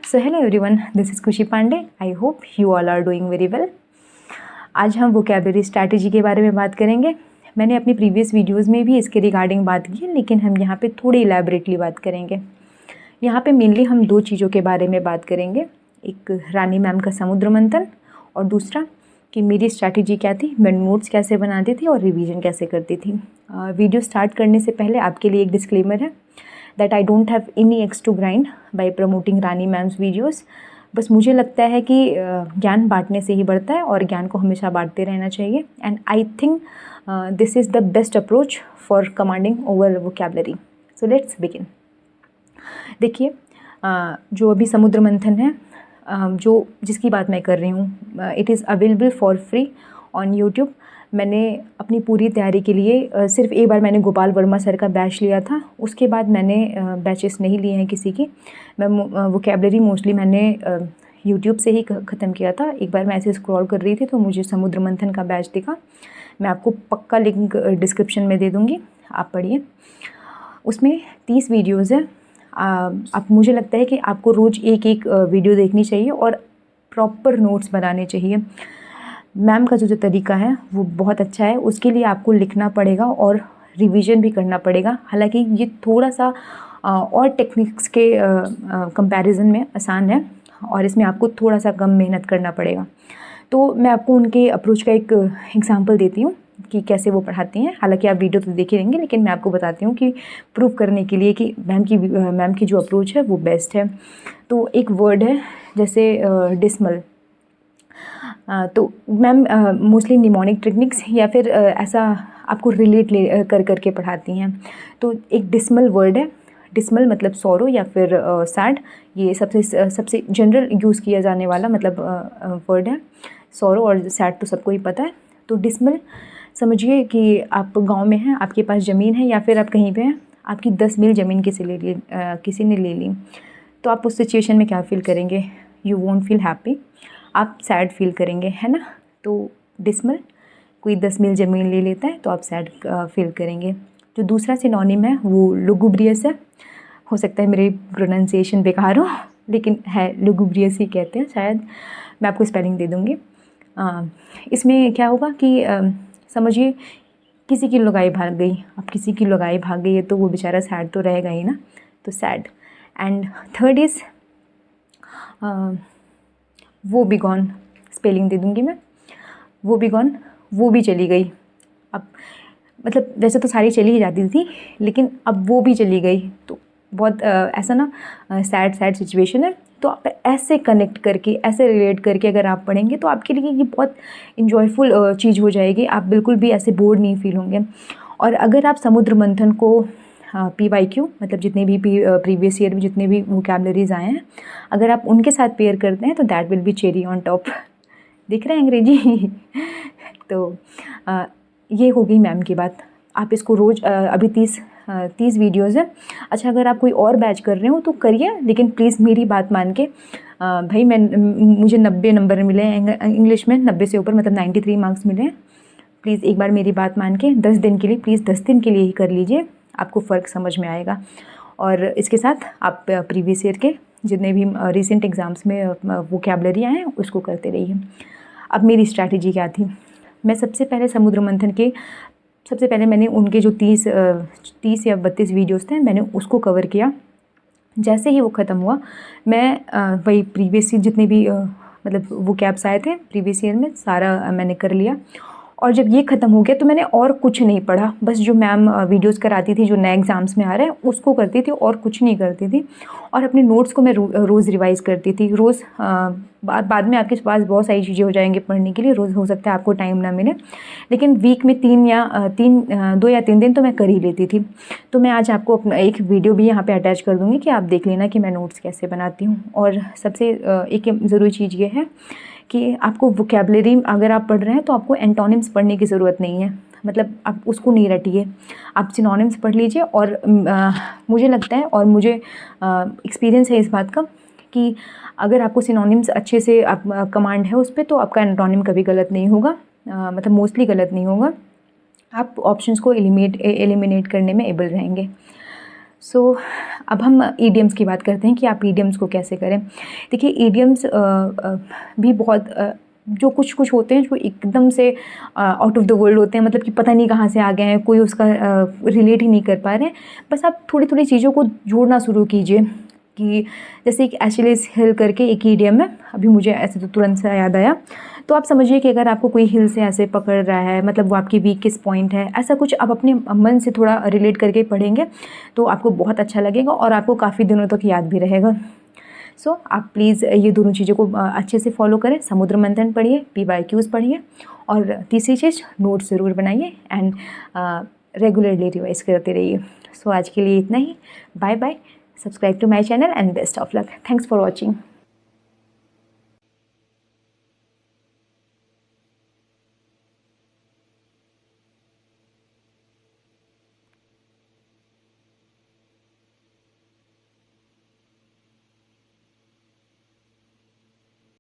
So hello everyone, this is Khushi Pandey. I hope you all are doing very well. आज हम vocabulary strategy के बारे में बात करेंगे। मैंने अपनी प्रीवियस वीडियोस में भी इसके रिगार्डिंग बात की है, लेकिन हम यहाँ पे थोड़ी इलैबोरेटली बात करेंगे। यहाँ पे मेनली हम दो चीज़ों के बारे में बात करेंगे, एक रानी मैम का समुद्र मंथन और दूसरा कि मेरी स्ट्रैटेजी क्या थी, मैं नोट्स कैसे बनाती थी और रिवीजन कैसे करती थी। वीडियो स्टार्ट करने से पहले आपके लिए एक डिस्क्लेमर है that I don't have any axe to grind by promoting Rani ma'am's videos. बस मुझे लगता है कि ज्ञान बांटने से ही बढ़ता है और ज्ञान को हमेशा बांटते रहना चाहिए। And I think this is the best approach for commanding over vocabulary. So let's begin. देखिए, जो अभी समुद्र मंथन है, जो जिसकी बात मैं कर रही हूँ, it is available for free on YouTube. मैंने अपनी पूरी तैयारी के लिए सिर्फ एक बार मैंने गोपाल वर्मा सर का बैच लिया था, उसके बाद मैंने बैचेस नहीं लिए हैं किसी की। मैं वोकैबुलरी मोस्टली मैंने यूट्यूब से ही ख़त्म किया था। एक बार मैं ऐसे स्क्रॉल कर रही थी तो मुझे समुद्र मंथन का बैच दिखा। मैं आपको पक्का लिंक डिस्क्रिप्शन में दे दूँगी, आप पढ़िए। उसमें 30 वीडियोज़ है। आप मुझे लगता है कि आपको रोज़ एक एक वीडियो देखनी चाहिए और प्रॉपर नोट्स बनाने चाहिए। मैम का जो तरीका है वो बहुत अच्छा है। उसके लिए आपको लिखना पड़ेगा और रिवीजन भी करना पड़ेगा। हालांकि ये थोड़ा सा और टेक्निक्स के कंपैरिजन में आसान है और इसमें आपको थोड़ा सा कम मेहनत करना पड़ेगा। तो मैं आपको उनके अप्रोच का एक एग्जांपल देती हूँ कि कैसे वो पढ़ाती हैं। हालांकि आप वीडियो तो देख ही रहेंगे, लेकिन मैं आपको बताती हूँ कि प्रूव करने के लिए कि मैम की जो अप्रोच है वो बेस्ट है। तो एक वर्ड है जैसे डिसमल। तो मैम मोस्टली निमोनिक टेक्निक्स या फिर ऐसा आपको रिलेट करके पढ़ाती हैं। तो एक डिसमल वर्ड है। डिसमल मतलब सौरो या फिर सैड। ये सबसे जनरल यूज़ किया जाने वाला मतलब वर्ड है। सौरो और सैड तो सबको ही पता है। तो डिसमल समझिए कि आप गांव में हैं, आपके पास ज़मीन है या फिर आप कहीं पे हैं, आपकी 10 मील ज़मीन किसी ने ले ली। तो आप उस सिचुएशन में क्या फ़ील करेंगे? यू वोंट फील हैप्पी, आप सैड फील करेंगे, है ना। तो डिसमल, कोई 10 मील ज़मीन ले लेता है तो आप सैड फील करेंगे। जो दूसरा सिनोनिम है वो लुगुब्रियस है। हो सकता है मेरी प्रोनाउंसिएशन बेकार हो, लेकिन है लुगुब्रियस ही कहते हैं शायद। मैं आपको स्पेलिंग दे दूँगी। इसमें क्या होगा कि समझिए किसी की लुगाई भाग गई। अब किसी की लुगाई भाग गई है तो वो बेचारा सैड तो रहेगा ही ना, तो सैड। एंड थर्ड इज़ वो भी गॉन। स्पेलिंग दे दूँगी मैं। वो भी गॉन, वो भी चली गई। अब मतलब वैसे तो सारी चली ही जाती थी, लेकिन अब वो भी चली गई तो बहुत ऐसा ना सैड सिचुएशन है। तो आप ऐसे कनेक्ट करके, ऐसे रिलेट करके अगर आप पढ़ेंगे तो आपके लिए ये बहुत इन्जॉयफुल चीज़ हो जाएगी। आप बिल्कुल भी ऐसे बोर्ड नहीं फील होंगे। और अगर आप समुद्र मंथन को PYQ मतलब जितने भी प्रीवियस ईयर में जितने भी वोकैबुलरीज आए हैं, अगर आप उनके साथ पेयर करते हैं तो that will be cherry on top. दिख रहा है अंग्रेजी? तो ये हो गई मैम की बात। आप इसको रोज़ अभी 30 वीडियोज़ है। अच्छा, अगर आप कोई और बैच कर रहे हो तो करिए, लेकिन प्लीज़ मेरी बात मान के भाई मुझे 90 नंबर मिले हैं इंग्लिश में, 90 से ऊपर मतलब 93 मार्क्स मिले हैं। प्लीज़ एक बार मेरी बात मान के 10 दिन के लिए, प्लीज़ 10 दिन के लिए ही कर लीजिए, आपको फ़र्क समझ में आएगा। और इसके साथ आप प्रीवियस ईयर के जितने भी रिसेंट एग्ज़ाम्स में वोकैबुलरी आए हैं उसको करते रहिए। अब मेरी स्ट्रैटेजी क्या थी? मैं सबसे पहले समुद्र मंथन के सबसे पहले मैंने उनके जो 30 या 32 वीडियोज़ थे, मैंने उसको कवर किया। जैसे ही वो ख़त्म हुआ, मैं वही प्रीवियस ईयर जितने भी मतलब वो कैब्स आए थे प्रीवियस ईयर में, सारा मैंने कर लिया। और जब ये ख़त्म हो गया तो मैंने और कुछ नहीं पढ़ा। बस जो मैम वीडियोस कराती थी, जो नए एग्ज़ाम्स में आ रहे हैं, उसको करती थी और कुछ नहीं करती थी। और अपने नोट्स को मैं रोज़ रिवाइज़ करती थी। रोज़ बाद में आपके पास बहुत सारी चीज़ें हो जाएंगी पढ़ने के लिए, रोज़ हो सकता है आपको टाइम ना मिले, लेकिन वीक में 2 या 3 दिन तो मैं कर ही लेती थी। तो मैं आज आपको अपना एक वीडियो भी यहाँ पर अटैच कर दूँगी कि आप देख लेना कि मैं नोट्स कैसे बनाती हूँ। और सबसे एक ज़रूरी चीज़ ये है कि आपको वोकैबुलरी अगर आप पढ़ रहे हैं तो आपको एंटोनिम्स पढ़ने की ज़रूरत नहीं है। मतलब आप उसको नहीं रटिए, आप सिनोनिम्स पढ़ लीजिए। और मुझे लगता है और मुझे एक्सपीरियंस है इस बात का कि अगर आपको सिनोनिम्स अच्छे से आप कमांड है उस पर, तो आपका एंटोनिम कभी गलत नहीं होगा, मतलब मोस्टली गलत नहीं होगा। आप ऑप्शंस को एलिमिनेट करने में एबल रहेंगे। सो अब हम ईडियम्स की बात करते हैं कि आप ईडियम्स को कैसे करें। देखिए ईडियम्स भी बहुत जो कुछ होते हैं जो एकदम से आउट ऑफ द वर्ल्ड होते हैं, मतलब कि पता नहीं कहाँ से आ गए हैं, कोई उसका रिलेट ही नहीं कर पा रहे हैं। बस आप थोड़ी थोड़ी चीज़ों को जोड़ना शुरू कीजिए कि जैसे एक एशिलीज हिल करके एक ईडियम है, अभी मुझे ऐसे तो तुरंत से याद आया। तो आप समझिए कि अगर आपको कोई हिल से ऐसे पकड़ रहा है, मतलब वो आपकी वीकेस्ट पॉइंट है, ऐसा कुछ आप अपने मन से थोड़ा रिलेट करके पढ़ेंगे तो आपको बहुत अच्छा लगेगा और आपको काफ़ी दिनों तक याद भी रहेगा। सो आप प्लीज़ ये दोनों चीज़ों को अच्छे से फॉलो करें। समुद्र मंथन पढ़िए, PYQs पढ़िए और तीसरी चीज़ नोट्स ज़रूर बनाइए एंड रेगुलरली रिवाइज करते रहिए। सो आज के लिए इतना ही। Bye bye. Subscribe to my channel and best of luck. Thanks for watching.